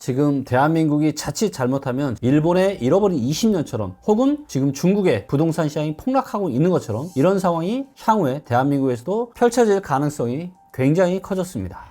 지금 대한민국이 자칫 잘못하면 일본의 잃어버린 20년처럼 혹은 지금 중국의 부동산 시장이 폭락하고 있는 것처럼 이런 상황이 향후에 대한민국에서도 펼쳐질 가능성이 굉장히 커졌습니다.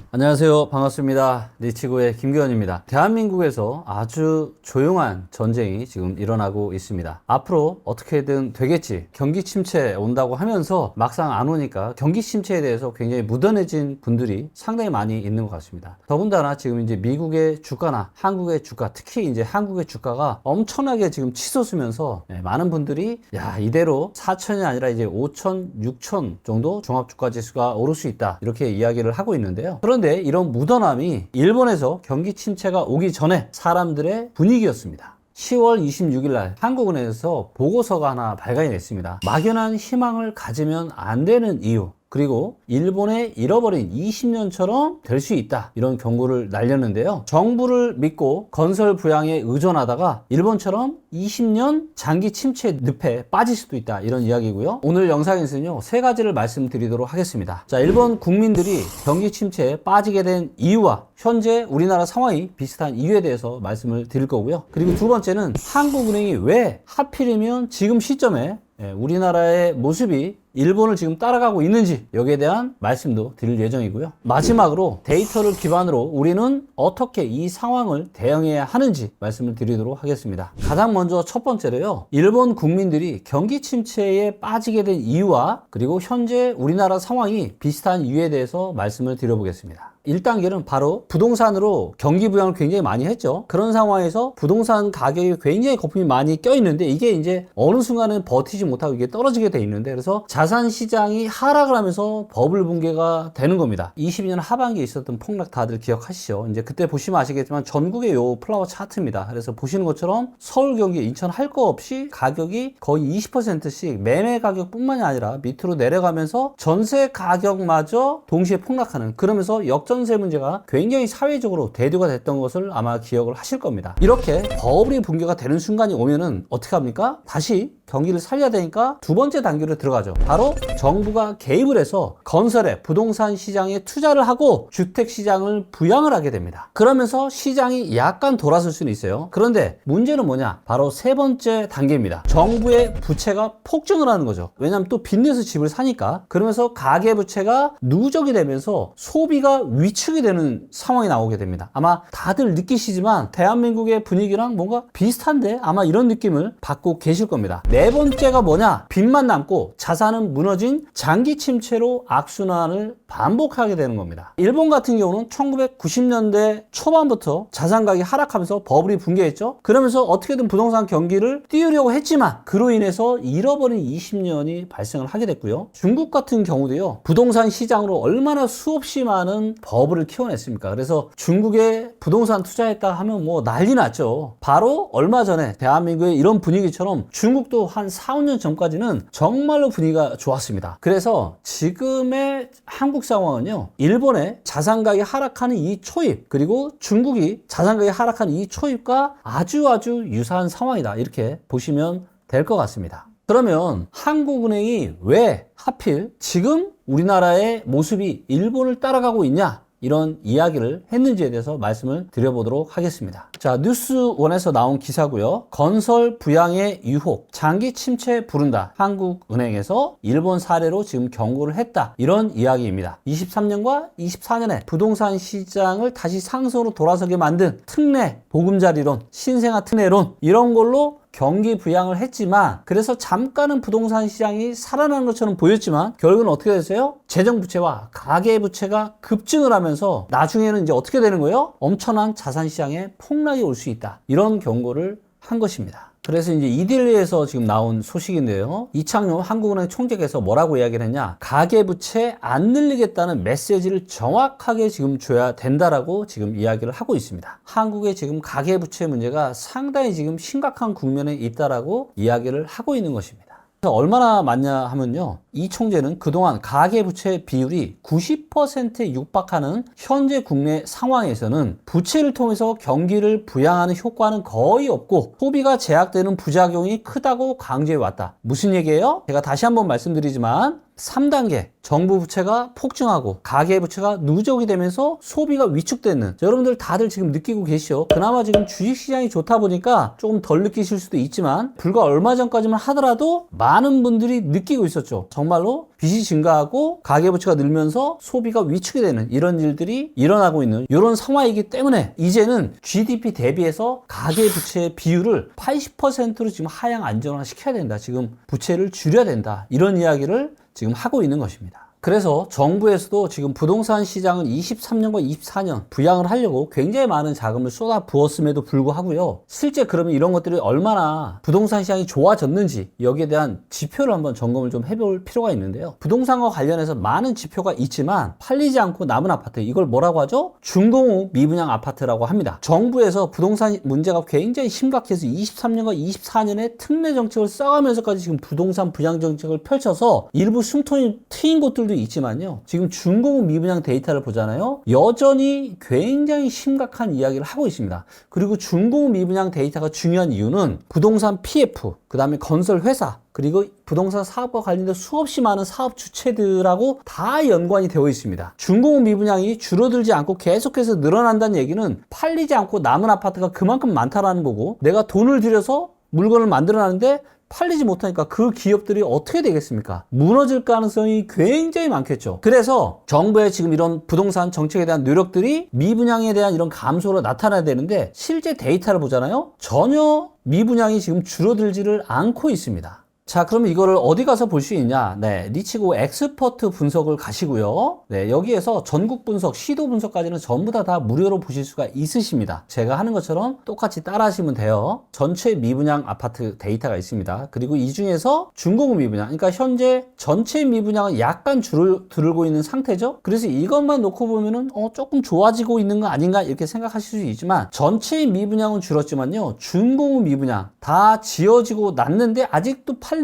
안녕하세요. 반갑습니다. 리치고의 김규현입니다. 대한민국에서 아주 조용한 전쟁이 지금 일어나고 있습니다. 앞으로 어떻게든 되겠지, 경기 침체 온다고 하면서 막상 안 오니까 경기 침체에 대해서 굉장히 무던해진 분들이 상당히 많이 있는 것 같습니다. 더군다나 지금 이제 미국의 주가나 한국의 주가, 특히 이제 한국의 주가가 엄청나게 지금 치솟으면서 많은 분들이 야, 이대로 4천이 아니라 이제 5천, 6천 정도 종합주가지수가 오를 수 있다, 이렇게 이야기를 하고 있는데요. 그런데 이런 무던함이 일본에서 경기 침체가 오기 전에 사람들의 분위기였습니다. 10월 26일 날 한국은행에서 보고서가 하나 발간이 됐습니다. 막연한 희망을 가지면 안 되는 이유, 그리고 일본의 잃어버린 20년처럼 될 수 있다, 이런 경고를 날렸는데요. 정부를 믿고 건설 부양에 의존하다가 일본처럼 20년 장기 침체 늪에 빠질 수도 있다, 이런 이야기고요. 오늘 영상에서는요, 세 가지를 말씀드리도록 하겠습니다. 자, 일본 국민들이 경기 침체에 빠지게 된 이유와 현재 우리나라 상황이 비슷한 이유에 대해서 말씀을 드릴 거고요. 그리고 두 번째는 한국은행이 왜 하필이면 지금 시점에 우리나라의 모습이 일본을 지금 따라가고 있는지, 여기에 대한 말씀도 드릴 예정이고요. 마지막으로 데이터를 기반으로 우리는 어떻게 이 상황을 대응해야 하는지 말씀을 드리도록 하겠습니다. 가장 먼저 첫 번째로요, 일본 국민들이 경기 침체에 빠지게 된 이유와 그리고 현재 우리나라 상황이 비슷한 이유에 대해서 말씀을 드려보겠습니다. 1단계는 바로 부동산으로 경기 부양을 굉장히 많이 했죠. 그런 상황에서 부동산 가격이 굉장히 거품이 많이 껴있는데 이게 이제 어느 순간은 버티지 못하고 이게 떨어지게 돼 있는데, 그래서 자산 시장이 하락을 하면서 버블 붕괴가 되는 겁니다. 22년 하반기에 있었던 폭락 다들 기억하시죠? 이제 그때 보시면 아시겠지만 전국의 요 플라워 차트입니다. 그래서 보시는 것처럼 서울, 경기, 인천 할 거 없이 가격이 거의 20%씩 매매 가격뿐만이 아니라 밑으로 내려가면서 전세 가격마저 동시에 폭락하는, 그러면서 역전세 문제가 굉장히 사회적으로 대두가 됐던 것을 아마 기억을 하실 겁니다. 이렇게 버블이 붕괴가 되는 순간이 오면은 어떻게 합니까? 다시 경기를 살려야 되니까 두 번째 단계로 들어가죠. 바로 정부가 개입을 해서 건설에, 부동산 시장에 투자를 하고 주택 시장을 부양을 하게 됩니다. 그러면서 시장이 약간 돌아설 수는 있어요. 그런데 문제는 뭐냐? 바로 세 번째 단계입니다. 정부의 부채가 폭증을 하는 거죠. 왜냐하면 또 빚내서 집을 사니까. 그러면서 가계부채가 누적이 되면서 소비가 위축이 되는 상황이 나오게 됩니다. 아마 다들 느끼시지만 대한민국의 분위기랑 뭔가 비슷한데 아마 이런 느낌을 받고 계실 겁니다. 네 번째가 뭐냐? 빚만 남고 자산은 무너진 장기 침체로 악순환을 반복하게 되는 겁니다. 일본 같은 경우는 1990년대 초반부터 자산 가격이 하락하면서 버블이 붕괴했죠. 그러면서 어떻게든 부동산 경기를 띄우려고 했지만 그로 인해서 잃어버린 20년이 발생을 하게 됐고요. 중국 같은 경우도요, 부동산 시장으로 얼마나 수없이 많은 버블을 키워냈습니까? 그래서 중국에 부동산 투자했다 하면 뭐 난리 났죠. 바로 얼마 전에 대한민국의 이런 분위기처럼 중국도 한 4, 5년 전까지는 정말로 분위기가 좋았습니다. 그래서 지금의 한국 상황은요, 일본의 자산 가격이 하락하는 이 초입, 그리고 중국이 자산 가격이 하락하는 이 초입과 아주 유사한 상황이다, 이렇게 보시면 될 것 같습니다. 그러면 한국은행이 왜 하필 지금 우리나라의 모습이 일본을 따라가고 있냐, 이런 이야기를 했는지에 대해서 말씀을 드려보도록 하겠습니다. 자, 뉴스원에서 나온 기사고요. 건설 부양의 유혹, 장기 침체 부른다. 한국은행에서 일본 사례로 지금 경고를 했다, 이런 이야기입니다. 23년과 24년에 부동산 시장을 다시 상승으로 돌아서게 만든 특례, 보금자리론, 신생아 특례론, 이런 걸로 경기 부양을 했지만, 그래서 잠깐은 부동산 시장이 살아나는 것처럼 보였지만 결국은 어떻게 됐어요? 재정부채와 가계부채가 급증을 하면서 나중에는 이제 어떻게 되는 거예요? 엄청난 자산시장에 폭락이 올 수 있다, 이런 경고를 한 것입니다. 그래서 이제 이딜리에서 지금 나온 소식인데요. 이창용 한국은행 총재께서 뭐라고 이야기를 했냐? 가계부채 안 늘리겠다는 메시지를 정확하게 지금 줘야 된다라고 지금 이야기를 하고 있습니다. 한국의 지금 가계부채 문제가 상당히 지금 심각한 국면에 있다라고 이야기를 하고 있는 것입니다. 얼마나 많냐 하면요, 이 총재는 그동안 가계부채 비율이 90%에 육박하는 현재 국내 상황에서는 부채를 통해서 경기를 부양하는 효과는 거의 없고 소비가 제약되는 부작용이 크다고 강조해왔다. 무슨 얘기예요? 제가 다시 한번 말씀드리지만 3단계 정부 부채가 폭증하고 가계부채가 누적이 되면서 소비가 위축되는, 여러분들 다들 지금 느끼고 계시죠? 그나마 지금 주식시장이 좋다 보니까 조금 덜 느끼실 수도 있지만 불과 얼마 전까지만 하더라도 많은 분들이 느끼고 있었죠. 정말로 빚이 증가하고 가계부채가 늘면서 소비가 위축이 되는 이런 일들이 일어나고 있는 이런 상황이기 때문에 이제는 GDP 대비해서 가계부채의 비율을 80%로 지금 하향 안정화시켜야 된다. 지금 부채를 줄여야 된다. 이런 이야기를 지금 하고 있는 것입니다. 그래서 정부에서도 지금 부동산 시장은 23년과 24년 부양을 하려고 굉장히 많은 자금을 쏟아 부었음에도 불구하고요. 실제 그러면 이런 것들이 얼마나 부동산 시장이 좋아졌는지 여기에 대한 지표를 한번 점검을 좀 해볼 필요가 있는데요. 부동산과 관련해서 많은 지표가 있지만 팔리지 않고 남은 아파트, 이걸 뭐라고 하죠? 중공업 미분양 아파트라고 합니다. 정부에서 부동산 문제가 굉장히 심각해서 23년과 24년에 특례 정책을 써가면서까지 지금 부동산 부양 정책을 펼쳐서 일부 숨통이 트인 곳들도 있지만요. 지금 중공업 미분양 데이터를 보잖아요. 여전히 굉장히 심각한 이야기를 하고 있습니다. 그리고 중공업 미분양 데이터가 중요한 이유는 부동산 PF, 그 다음에 건설 회사, 그리고 부동산 사업과 관련된 수없이 많은 사업 주체들하고 다 연관이 되어 있습니다. 중공업 미분양이 줄어들지 않고 계속해서 늘어난다는 얘기는 팔리지 않고 남은 아파트가 그만큼 많다라는 거고, 내가 돈을 들여서 물건을 만들어놨는데 팔리지 못하니까 그 기업들이 어떻게 되겠습니까? 무너질 가능성이 굉장히 많겠죠. 그래서 정부의 지금 이런 부동산 정책에 대한 노력들이 미분양에 대한 이런 감소로 나타나야 되는데 실제 데이터를 보잖아요. 전혀 미분양이 지금 줄어들지를 않고 있습니다. 자, 그러면 이거를 어디 가서 볼 수 있냐? 네, 리치고 엑스퍼트 분석을 가시고요. 네, 여기에서 전국 분석, 시도 분석까지는 전부 다 무료로 보실 수가 있으십니다. 제가 하는 것처럼 똑같이 따라 하시면 돼요. 전체 미분양 아파트 데이터가 있습니다. 그리고 이 중에서 중공업 미분양, 그러니까 현재 전체 미분양은 약간 줄고 있는 상태죠. 그래서 이것만 놓고 보면은 조금 좋아지고 있는 거 아닌가 이렇게 생각하실 수 있지만 전체 미분양은 줄었지만요. 중공업 미분양 다 지어지고 났는데 아직도 팔리지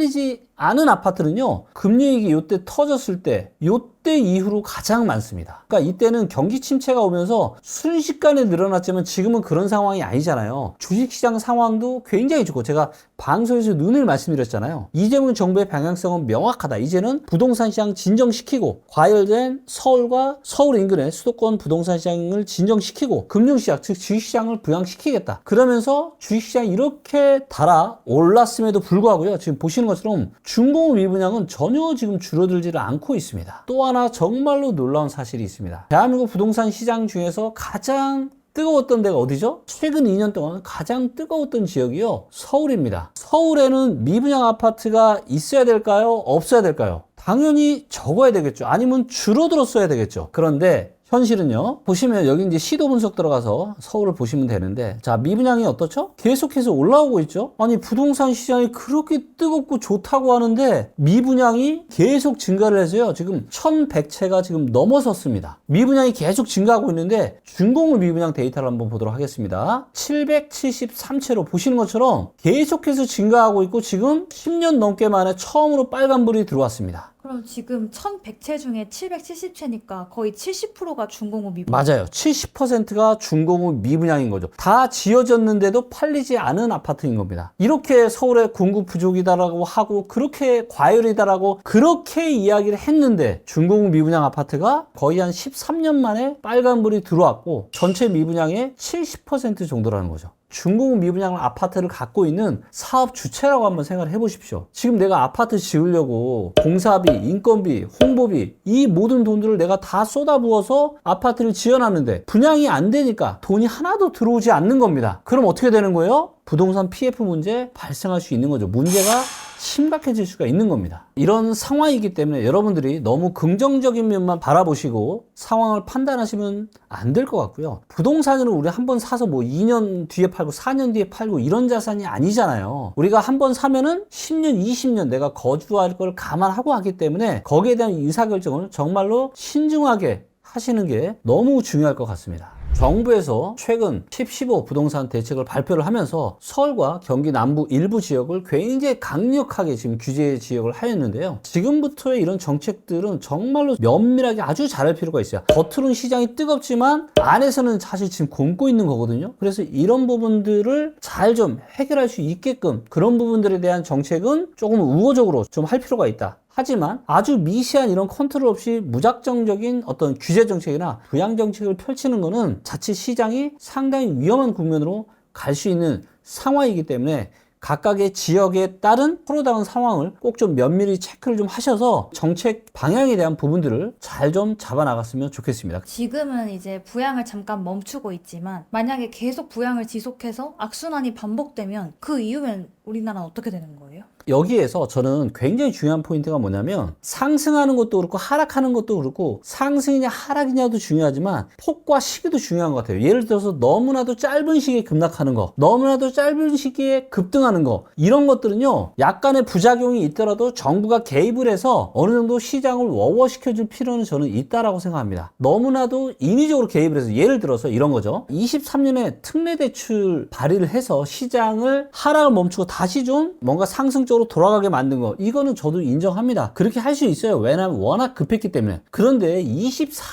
않은 아파트는요, 금리위기 요때 터졌을 때 요때 이후로 가장 많습니다. 그러니까 이때는 경기 침체가 오면서 순식간에 늘어났지만 지금은 그런 상황이 아니잖아요. 주식시장 상황도 굉장히 좋고, 제가 방송에서 눈을 말씀드렸잖아요. 이재명 정부의 방향성은 명확하다. 이제는 부동산 시장 진정시키고 과열된 서울과 서울 인근의 수도권 부동산 시장을 진정시키고 금융시장, 즉 주식시장을 부양시키겠다. 그러면서 주식시장이 이렇게 달아 올랐음에도 불구하고요, 지금 보시는 것처럼 중공업 미분양은 전혀 지금 줄어들지를 않고 있습니다. 또 하나 정말로 놀라운 사실이 있습니다. 대한민국 부동산 시장 중에서 가장 뜨거웠던 데가 어디죠? 최근 2년 동안 가장 뜨거웠던 지역이요, 서울입니다. 서울에는 미분양 아파트가 있어야 될까요? 없어야 될까요? 당연히 적어야 되겠죠. 아니면 줄어들었어야 되겠죠. 그런데 현실은요, 보시면 여기 이제 시도 분석 들어가서 서울을 보시면 되는데, 자, 미분양이 어떻죠? 계속해서 올라오고 있죠? 아니, 부동산 시장이 그렇게 뜨겁고 좋다고 하는데 미분양이 계속 증가를 해서요, 지금 1100채가 지금 넘어섰습니다. 미분양이 계속 증가하고 있는데 중공업 미분양 데이터를 한번 보도록 하겠습니다. 773채로 보시는 것처럼 계속해서 증가하고 있고 지금 10년 넘게 만에 처음으로 빨간불이 들어왔습니다. 그럼 지금 1100채 중에 770채니까 거의 70%가 중공업 미분양. 맞아요. 70%가 중공업 미분양인 거죠. 다 지어졌는데도 팔리지 않은 아파트인 겁니다. 이렇게 서울의 공급 부족이다라고 하고 그렇게 과열이다라고 그렇게 이야기를 했는데 중공업 미분양 아파트가 거의 한 13년 만에 빨간불이 들어왔고 전체 미분양의 70% 정도라는 거죠. 중공업 미분양 아파트를 갖고 있는 사업 주체라고 한번 생각을 해보십시오. 지금 내가 아파트 지으려고 공사비, 인건비, 홍보비 이 모든 돈들을 내가 다 쏟아부어서 아파트를 지어놨는데 분양이 안 되니까 돈이 하나도 들어오지 않는 겁니다. 그럼 어떻게 되는 거예요? 부동산 PF 문제 발생할 수 있는 거죠. 문제가 심각해질 수가 있는 겁니다. 이런 상황이기 때문에 여러분들이 너무 긍정적인 면만 바라보시고 상황을 판단하시면 안 될 것 같고요. 부동산으로 우리 한번 사서 뭐 2년 뒤에 팔고 4년 뒤에 팔고 이런 자산이 아니잖아요. 우리가 한번 사면은 10년, 20년 내가 거주할 걸 감안하고 하기 때문에 거기에 대한 의사결정을 정말로 신중하게 하시는 게 너무 중요할 것 같습니다. 정부에서 최근 10.15 부동산 대책을 발표를 하면서 서울과 경기 남부 일부 지역을 굉장히 강력하게 지금 규제 지역을 하였는데요. 지금부터의 이런 정책들은 정말로 면밀하게 아주 잘할 필요가 있어요. 겉으로는 시장이 뜨겁지만 안에서는 사실 지금 곪고 있는 거거든요. 그래서 이런 부분들을 잘 좀 해결할 수 있게끔 그런 부분들에 대한 정책은 조금 우호적으로 좀 할 필요가 있다. 하지만 아주 미세한 이런 컨트롤 없이 무작정적인 어떤 규제 정책이나 부양 정책을 펼치는 것은 자칫 시장이 상당히 위험한 국면으로 갈 수 있는 상황이기 때문에 각각의 지역에 따른 서로 다른 상황을 꼭 좀 면밀히 체크를 좀 하셔서 정책 방향에 대한 부분들을 잘 좀 잡아 나갔으면 좋겠습니다. 지금은 이제 부양을 잠깐 멈추고 있지만 만약에 계속 부양을 지속해서 악순환이 반복되면 그 이후엔 우리나라는 어떻게 되는 거예요? 여기에서 저는 굉장히 중요한 포인트가 뭐냐면 상승하는 것도 그렇고 하락하는 것도 그렇고 상승이냐 하락이냐도 중요하지만 폭과 시기도 중요한 것 같아요. 예를 들어서 너무나도 짧은 시기에 급락하는 거, 너무나도 짧은 시기에 급등하는 거, 이런 것들은요 약간의 부작용이 있더라도 정부가 개입을 해서 어느 정도 시장을 워워시켜줄 필요는 저는 있다라고 생각합니다. 너무나도 인위적으로 개입을 해서 예를 들어서 이런 거죠. 23년에 특례 대출 발의를 해서 시장을 하락을 멈추고 다시 좀 뭔가 상승적으로 돌아가게 만든 거, 이거는 저도 인정합니다. 그렇게 할 수 있어요. 왜냐하면 워낙 급했기 때문에. 그런데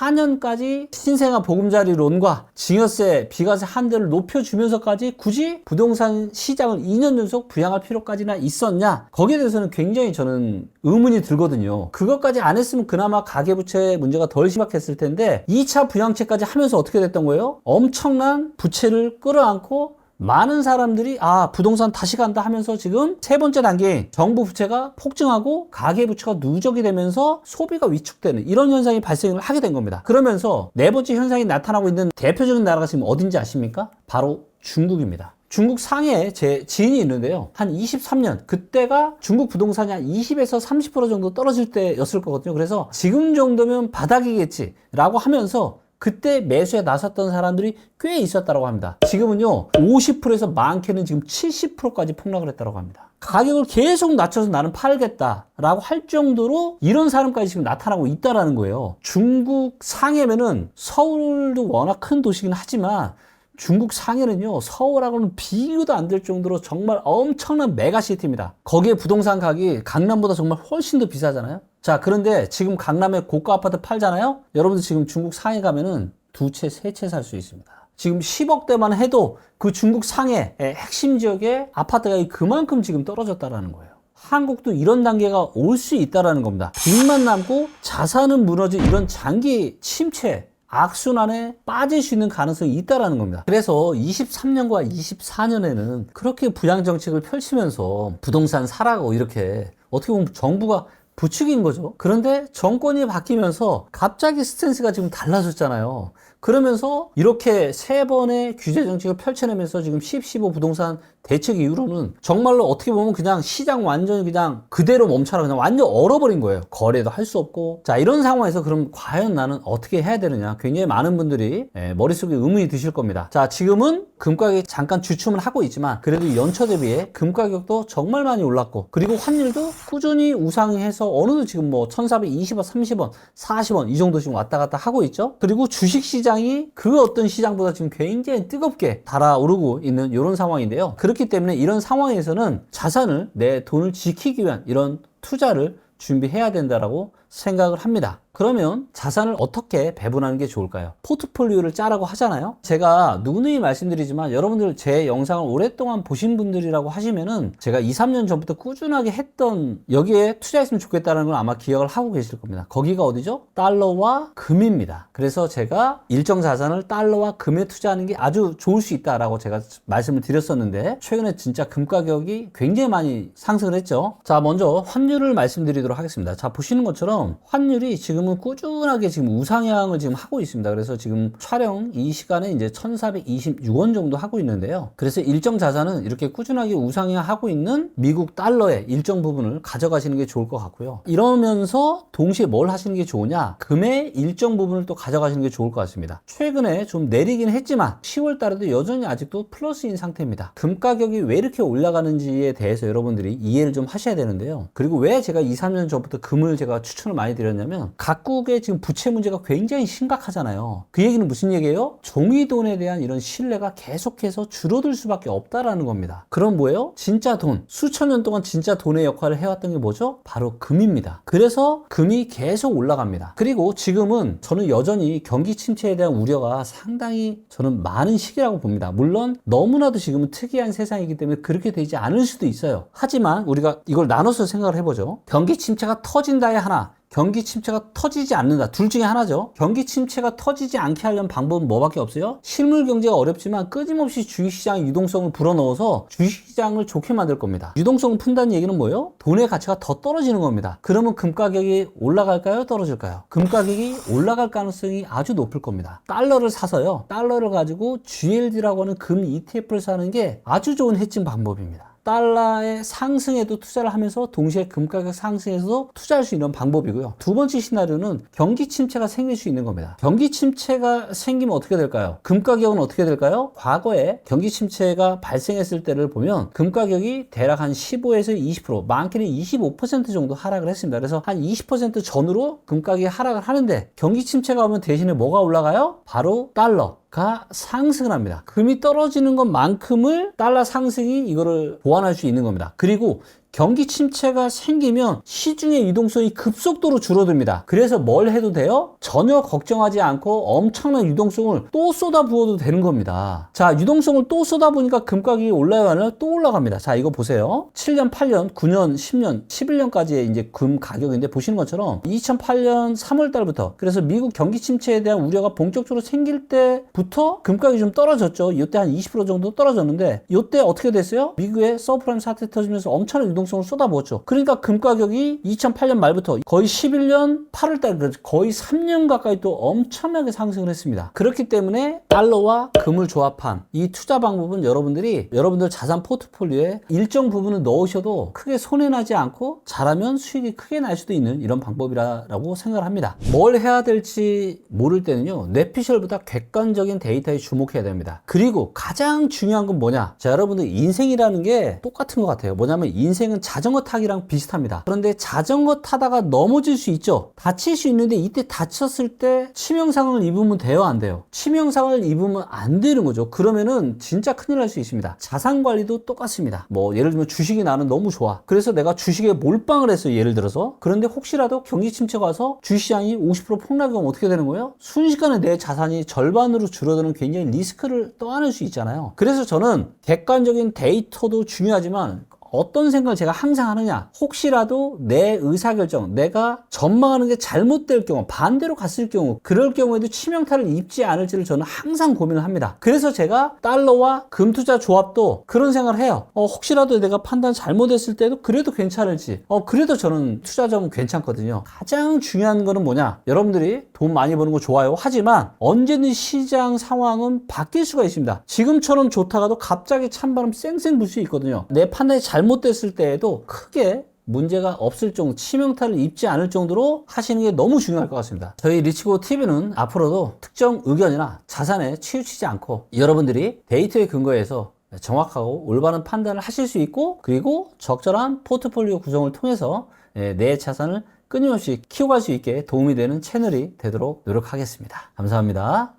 24년까지 신생아 보금자리론과 증여세, 비과세 한도를 높여주면서까지 굳이 부동산 시장을 2년 연속 부양할 필요까지나 있었냐? 거기에 대해서는 굉장히 저는 의문이 들거든요. 그것까지 안 했으면 그나마 가계부채 문제가 덜 심각했을 텐데 2차 부양책까지 하면서 어떻게 됐던 거예요? 엄청난 부채를 끌어안고 많은 사람들이 부동산 다시 간다 하면서 지금 세 번째 단계인 정부 부채가 폭증하고 가계 부채가 누적이 되면서 소비가 위축되는 이런 현상이 발생을 하게 된 겁니다. 그러면서 네 번째 현상이 나타나고 있는 대표적인 나라가 지금 어딘지 아십니까? 바로 중국입니다. 중국 상해에 제 지인이 있는데요. 한 23년, 그때가 중국 부동산이 한 20에서 30% 정도 떨어질 때였을 거거든요. 그래서 지금 정도면 바닥이겠지 라고 하면서 그때 매수에 나섰던 사람들이 꽤 있었다고 합니다. 지금은요 50%에서 많게는 지금 70%까지 폭락을 했다고 합니다. 가격을 계속 낮춰서 나는 팔겠다라고 할 정도로 이런 사람까지 지금 나타나고 있다라는 거예요. 중국 상해면은 서울도 워낙 큰 도시긴 하지만 중국 상해는요 서울하고는 비교도 안 될 정도로 정말 엄청난 메가시티입니다. 거기에 부동산 가격이 강남보다 정말 훨씬 더 비싸잖아요. 자, 그런데 지금 강남에 고가 아파트 팔잖아요. 여러분들 지금 중국 상해 가면은 두 채, 세 채 살 수 있습니다. 지금 10억대만 해도 그 중국 상해의 핵심 지역의 아파트 가격이 그만큼 지금 떨어졌다라는 거예요. 한국도 이런 단계가 올 수 있다라는 겁니다. 빚만 남고 자산은 무너진 이런 장기 침체, 악순환에 빠질 수 있는 가능성이 있다라는 겁니다. 그래서 23년과 24년에는 그렇게 부양 정책을 펼치면서 부동산 사라고 이렇게 어떻게 보면 정부가 부추긴 거죠. 그런데 정권이 바뀌면서 갑자기 스탠스가 지금 달라졌잖아요. 그러면서 이렇게 세 번의 규제 정책을 펼쳐내면서 지금 10.15 부동산 대책 이후로는 정말로 어떻게 보면 그냥 시장 완전히 그냥 그대로 멈춰라, 그냥 완전 얼어버린 거예요. 거래도 할 수 없고. 자, 이런 상황에서 그럼 과연 나는 어떻게 해야 되느냐, 굉장히 많은 분들이 머릿속에 의문이 드실 겁니다. 자, 지금은 금가격이 잠깐 주춤을 하고 있지만 그래도 연초 대비에 금가격도 정말 많이 올랐고, 그리고 환율도 꾸준히 우상해서 어느덧 지금 뭐 1420원, 30원, 40원 이 정도 지금 왔다 갔다 하고 있죠. 그리고 주식시장이 그 어떤 시장보다 지금 굉장히 뜨겁게 달아오르고 있는 이런 상황인데요. 그렇기 때문에 이런 상황에서는 자산을, 내 돈을 지키기 위한 이런 투자를 준비해야 된다라고 생각을 합니다. 그러면 자산을 어떻게 배분하는 게 좋을까요? 포트폴리오를 짜라고 하잖아요. 제가 누누이 말씀드리지만 여러분들 제 영상을 오랫동안 보신 분들이라고 하시면은 제가 2, 3년 전부터 꾸준하게 했던 여기에 투자했으면 좋겠다는 걸 아마 기억을 하고 계실 겁니다. 거기가 어디죠? 달러와 금입니다. 그래서 제가 일정 자산을 달러와 금에 투자하는 게 아주 좋을 수 있다라고 제가 말씀을 드렸었는데 최근에 진짜 금 가격이 굉장히 많이 상승을 했죠. 자, 먼저 환율을 말씀드리도록 하겠습니다. 자, 보시는 것처럼 환율이 지금은 꾸준하게 지금 우상향을 지금 하고 있습니다. 그래서 지금 촬영 이 시간에 이제 1426원 정도 하고 있는데요. 그래서 일정 자산은 이렇게 꾸준하게 우상향하고 있는 미국 달러의 일정 부분을 가져가시는 게 좋을 것 같고요. 이러면서 동시에 뭘 하시는 게 좋으냐? 금의 일정 부분을 또 가져가시는 게 좋을 것 같습니다. 최근에 좀 내리긴 했지만 10월 달에도 여전히 아직도 플러스인 상태입니다. 금 가격이 왜 이렇게 올라가는지에 대해서 여러분들이 이해를 좀 하셔야 되는데요. 그리고 왜 제가 2, 3년 전부터 금을 제가 추천을 많이 드렸냐면 각국의 지금 부채 문제가 굉장히 심각하잖아요. 그 얘기는 무슨 얘기예요? 종이돈에 대한 이런 신뢰가 계속해서 줄어들 수밖에 없다라는 겁니다. 그럼 뭐예요? 진짜 돈, 수천 년 동안 진짜 돈의 역할을 해왔던 게 뭐죠? 바로 금입니다. 그래서 금이 계속 올라갑니다. 그리고 지금은 저는 여전히 경기 침체에 대한 우려가 상당히 저는 많은 시기라고 봅니다. 물론 너무나도 지금은 특이한 세상이기 때문에 그렇게 되지 않을 수도 있어요. 하지만 우리가 이걸 나눠서 생각을 해보죠. 경기 침체가 터진다의 하나, 경기 침체가 터지지 않는다. 둘 중에 하나죠. 경기 침체가 터지지 않게 하려는 방법은 뭐밖에 없어요? 실물 경제가 어렵지만 끊임없이 주식시장의 유동성을 불어넣어서 주식시장을 좋게 만들 겁니다. 유동성을 푼다는 얘기는 뭐예요? 돈의 가치가 더 떨어지는 겁니다. 그러면 금 가격이 올라갈까요? 떨어질까요? 금 가격이 올라갈 가능성이 아주 높을 겁니다. 달러를 사서요. 달러를 가지고 GLD라고 하는 금 ETF를 사는 게 아주 좋은 헤징 방법입니다. 달러의 상승에도 투자를 하면서 동시에 금가격 상승에서도 투자할 수 있는 방법이고요. 두 번째 시나리오는 경기 침체가 생길 수 있는 겁니다. 경기 침체가 생기면 어떻게 될까요? 금가격은 어떻게 될까요? 과거에 경기 침체가 발생했을 때를 보면 금가격이 대략 한 15에서 20%, 많게는 25% 정도 하락을 했습니다. 그래서 한 20% 전후로 금가격이 하락을 하는데 경기 침체가 오면 대신에 뭐가 올라가요? 바로 달러가 상승을 합니다. 금이 떨어지는 것만큼을 달러 상승이 이거를 보완할 수 있는 겁니다. 그리고 경기 침체가 생기면 시중의 유동성이 급속도로 줄어듭니다. 그래서 뭘 해도 돼요? 전혀 걱정하지 않고 엄청난 유동성을 또 쏟아부어도 되는 겁니다. 자, 유동성을 또 쏟아부으니까 금가격이 올라가면 또 올라갑니다. 자, 이거 보세요. 7년, 8년, 9년, 10년, 11년까지의 이제 금 가격인데 보시는 것처럼 2008년 3월 달부터 그래서 미국 경기 침체에 대한 우려가 본격적으로 생길 때부터 금가격이 좀 떨어졌죠. 이때 한 20% 정도 떨어졌는데 이때 어떻게 됐어요? 미국의 서브프라임 사태 터지면서 엄청난 유동성을 쏟아부었죠. 그러니까 금 가격이 2008년 말부터 거의 11년 8월달 거의 3년 가까이 또 엄청나게 상승을 했습니다. 그렇기 때문에 달러와 금을 조합한 이 투자 방법은 여러분들 자산 포트폴리오에 일정 부분을 넣으셔도 크게 손해나지 않고 잘하면 수익이 크게 날 수도 있는 이런 방법이라고 생각을 합니다. 뭘 해야 될지 모를 때는요, 뇌피셜보다 객관적인 데이터에 주목해야 됩니다. 그리고 가장 중요한 건 뭐냐? 자, 여러분들 인생이라는 게 똑같은 것 같아요. 뭐냐면 인생은 자전거 타기랑 비슷합니다. 그런데 자전거 타다가 넘어질 수 있죠. 다칠 수 있는데 이때 다쳤을 때 치명상을 입으면 돼요, 안 돼요? 치명상을 입으면 안 되는 거죠. 그러면은 진짜 큰일 날 수 있습니다. 자산 관리도 똑같습니다. 뭐 예를 들면 주식이 나는 너무 좋아. 그래서 내가 주식에 몰빵을 했어요, 예를 들어서. 그런데 혹시라도 경기 침체가 와서 주식시장이 50% 폭락이 오면 어떻게 되는 거예요? 순식간에 내 자산이 절반으로 줄어드는 굉장히 리스크를 떠안을 수 있잖아요. 그래서 저는 객관적인 데이터도 중요하지만 어떤 생각을 제가 항상 하느냐, 혹시라도 내 의사결정, 내가 전망하는 게 잘못될 경우, 반대로 갔을 경우, 그럴 경우에도 치명타를 입지 않을지를 저는 항상 고민을 합니다. 그래서 제가 달러와 금투자 조합도 그런 생각을 해요. 혹시라도 내가 판단 잘못했을 때도 그래도 괜찮을지, 그래도 저는 투자점은 괜찮거든요. 가장 중요한 거는 뭐냐, 여러분들이 돈 많이 버는 거 좋아요. 하지만 언제든 시장 상황은 바뀔 수가 있습니다. 지금처럼 좋다가도 갑자기 찬바람 쌩쌩 불 수 있거든요. 내 판단이 잘못됐을 때에도 크게 문제가 없을 정도, 치명타를 입지 않을 정도로 하시는 게 너무 중요할 것 같습니다. 저희 리치고 TV는 앞으로도 특정 의견이나 자산에 치우치지 않고 여러분들이 데이터에 근거해서 정확하고 올바른 판단을 하실 수 있고, 그리고 적절한 포트폴리오 구성을 통해서 내 자산을 끊임없이 키워갈 수 있게 도움이 되는 채널이 되도록 노력하겠습니다. 감사합니다.